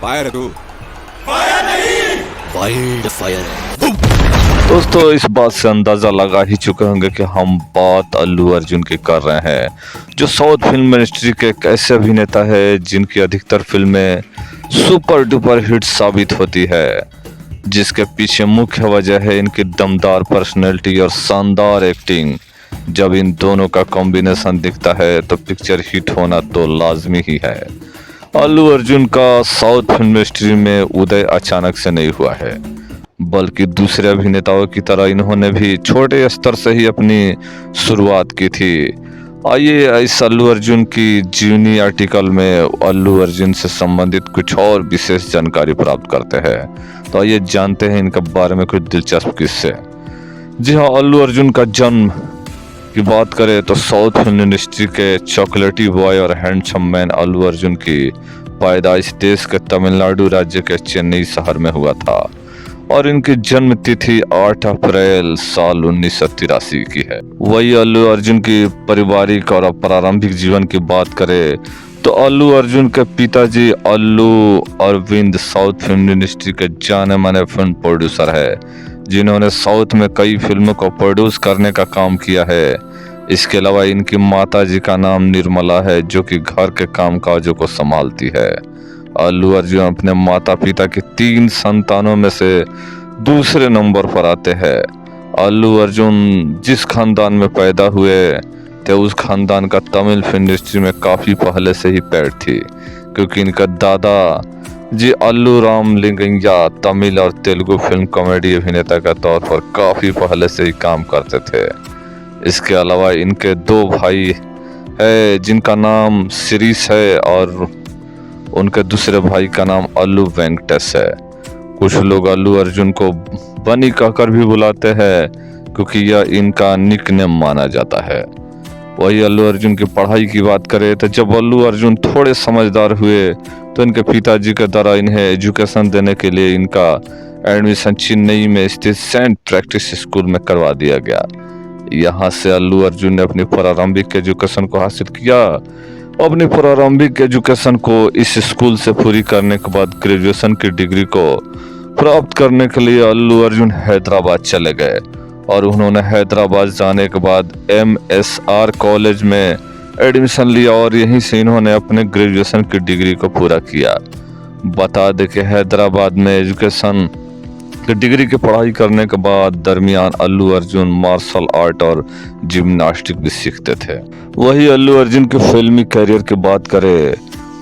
Fire है तू। Wild fire है। दोस्तों इस बात से अंदाजा लगा ही चुके होंगे कि हम बात अल्लू अर्जुन की कर रहे हैं, जो साउथ फिल्म इंडस्ट्री के एक ऐसे अभिनेता है जिनकी अधिकतर फिल्में सुपर डुपर हिट साबित होती है, जिसके पीछे मुख्य वजह है इनकी दमदार पर्सनैलिटी और शानदार एक्टिंग। जब इन दोनों का कॉम्बिनेशन दिखता है तो पिक्चर हिट होना तो लाजमी ही है। अल्लू अर्जुन का साउथ फिल्म इंडस्ट्री में उदय अचानक से नहीं हुआ है, बल्कि दूसरे अभिनेताओं की तरह इन्होंने भी छोटे स्तर से ही अपनी शुरुआत की थी। आइए इस अल्लू अर्जुन की जीवनी आर्टिकल में अल्लू अर्जुन से संबंधित कुछ और विशेष जानकारी प्राप्त करते हैं। तो आइए जानते हैं इनके बारे में कुछ दिलचस्प किस्से। जी हाँ, अल्लू अर्जुन का जन्म की बात करें तो साउथ फिल्म इंडस्ट्री के चॉकलेटी बॉय और हैंडसम मैन अल्लू अर्जुन की पैदाइश देश के तमिलनाडु राज्य के चेन्नई शहर में हुआ था और इनकी जन्म तिथि 8 अप्रैल साल 1983 की है। वही अल्लू अर्जुन की पारिवारिक और प्रारंभिक जीवन की बात करें तो अल्लू अर्जुन के पिताजी अल्लू अरविंद साउथ फिल्म इंडस्ट्री के जाने माने फिल्म प्रोड्यूसर है, जिन्होंने साउथ में कई फिल्मों को प्रोड्यूस करने का काम किया है। इसके अलावा इनकी माता जी का नाम निर्मला है, जो कि घर के कामकाजों को संभालती है। अल्लू अर्जुन अपने माता पिता की 3 संतानों में से दूसरे नंबर पर आते हैं। अल्लू अर्जुन जिस खानदान में पैदा हुए थे उस खानदान का तमिल फिल्म इंडस्ट्री में काफी पहले से ही पैर थी, क्योंकि इनका दादा जी अल्लू राम लिंगैया तमिल और तेलुगु फिल्म कॉमेडी अभिनेता के तौर पर काफी पहले से ही काम करते थे। इसके अलावा इनके 2 भाई है जिनका नाम शिरीष है और उनके दूसरे भाई का नाम अल्लू वेंकटेश है। कुछ लोग अल्लू अर्जुन को बनी कहकर भी बुलाते हैं, क्योंकि यह इनका निकनेम माना जाता है। वही अल्लू अर्जुन की पढ़ाई की बात करें तो जब अल्लू अर्जुन थोड़े समझदार हुए तो इनके पिताजी के द्वारा इन्हें एजुकेशन देने के लिए इनका एडमिशन चेन्नई में स्थित सेंट प्रैक्टिस स्कूल में करवा दिया गया। यहाँ से अल्लू अर्जुन ने अपनी प्रारंभिक एजुकेशन को हासिल किया। अपनी प्रारंभिक एजुकेशन को इस स्कूल से पूरी करने के बाद ग्रेजुएशन की डिग्री को प्राप्त करने के लिए अल्लू अर्जुन हैदराबाद चले गए और उन्होंने हैदराबाद जाने के बाद MSR कॉलेज में एडमिशन लिया और यहीं से इन्होंने अपने ग्रेजुएशन की डिग्री को पूरा किया। बता दें कि हैदराबाद में एजुकेशन की डिग्री की पढ़ाई करने के बाद दरमियान अल्लू अर्जुन मार्शल आर्ट और जिम्नास्टिक भी सीखते थे। वही अल्लू अर्जुन के फिल्मी करियर की बात करें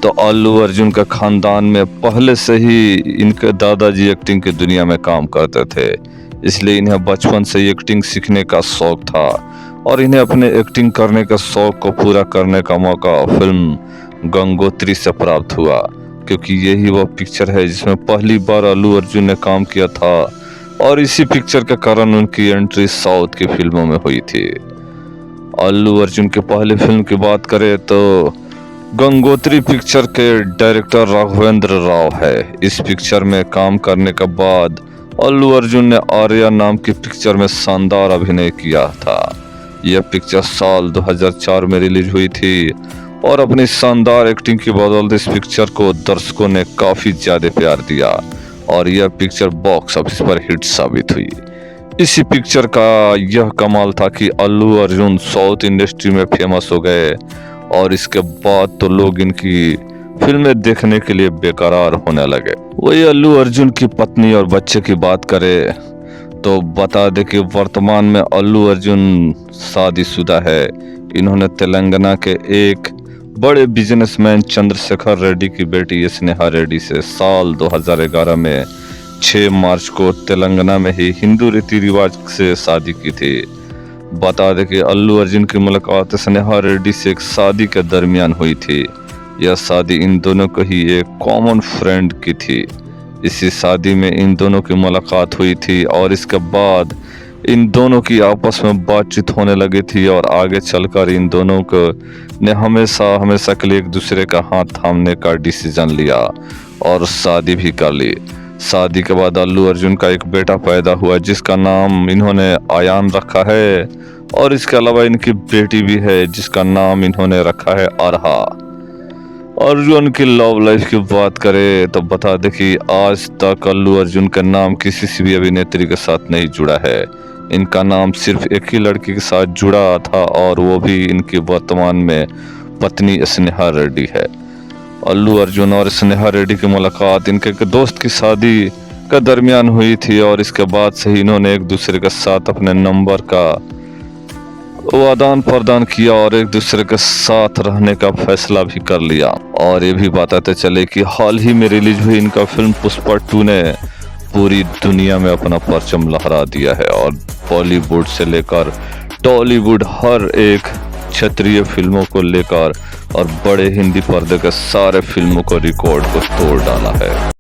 तो अल्लू अर्जुन के खानदान में पहले से ही इनके दादाजी एक्टिंग की दुनिया में काम करते थे, इसलिए इन्हें बचपन से ही एक्टिंग सीखने का शौक था और इन्हें अपने एक्टिंग करने के शौक को पूरा करने का मौका फिल्म गंगोत्री से प्राप्त हुआ, क्योंकि यही वह पिक्चर है जिसमें पहली बार अल्लू अर्जुन ने काम किया था और इसी पिक्चर के कारण उनकी एंट्री साउथ की फिल्मों में हुई थी। अल्लू अर्जुन की पहली फिल्म की बात करें तो गंगोत्री पिक्चर के डायरेक्टर राघवेंद्र राव है। इस पिक्चर में काम करने के बाद अल्लू अर्जुन ने आर्या नाम की पिक्चर में शानदार अभिनय किया था। यह पिक्चर साल 2004 में रिलीज हुई थी और अपनी शानदार एक्टिंग की बदौलत इस पिक्चर को दर्शकों ने काफी ज्यादा प्यार दिया और यह पिक्चर बॉक्स ऑफिस पर हिट साबित हुई। इसी पिक्चर का यह कमाल था कि अल्लू अर्जुन साउथ इंडस्ट्री में फेमस हो गए और इसके बाद तो लोग इनकी फिल्में देखने के लिए बेकरार होने लगे। वही अल्लू अर्जुन की पत्नी और बच्चे की बात करें तो बता दे कि वर्तमान में अल्लू अर्जुन शादीशुदा है। इन्होंने तेलंगाना के एक बड़े बिजनेसमैन चंद्रशेखर रेड्डी की बेटी स्नेहा रेड्डी से साल 2011 में 6 मार्च को तेलंगाना में ही हिंदू रीति रिवाज से शादी की थी। बता दे कि अल्लू अर्जुन की मुलाकात स्नेहा रेड्डी से एक शादी के दरमियान हुई थी। यह शादी इन दोनों को ही एक कॉमन फ्रेंड की थी। इसी शादी में इन दोनों की मुलाकात हुई थी और इसके बाद इन दोनों की आपस में बातचीत होने लगी थी और आगे चलकर इन दोनों को ने हमेशा के लिए एक दूसरे का हाथ थामने का डिसीजन लिया और शादी भी कर ली। शादी के बाद अल्लू अर्जुन का एक बेटा पैदा हुआ जिसका नाम इन्होंने आयान रखा है और इसके अलावा इनकी बेटी भी है जिसका नाम इन्होंने रखा है अरहा। अर्जुन की लव लाइफ की बात करें तो बता दें कि आज तक अल्लू अर्जुन का नाम किसी से भी अभिनेत्री के साथ नहीं जुड़ा है। इनका नाम सिर्फ एक ही लड़की के साथ जुड़ा था और वो भी इनकी वर्तमान में पत्नी स्नेहा रेड्डी है। अल्लू अर्जुन और स्नेहा रेड्डी की मुलाकात इनके एक दोस्त की शादी का दरमियान हुई थी और इसके बाद से ही इन्होंने एक दूसरे के साथ अपने नंबर का आदान प्रदान किया और एक दूसरे के साथ रहने का फैसला भी कर लिया। और ये भी बताते चले कि हाल ही में रिलीज हुई इनका फिल्म पुष्पा 2 ने पूरी दुनिया में अपना परचम लहरा दिया है और बॉलीवुड से लेकर टॉलीवुड हर एक क्षेत्रीय फिल्मों को लेकर और बड़े हिंदी पर्दे के सारे फिल्मों को रिकॉर्ड को तोड़ डाला है।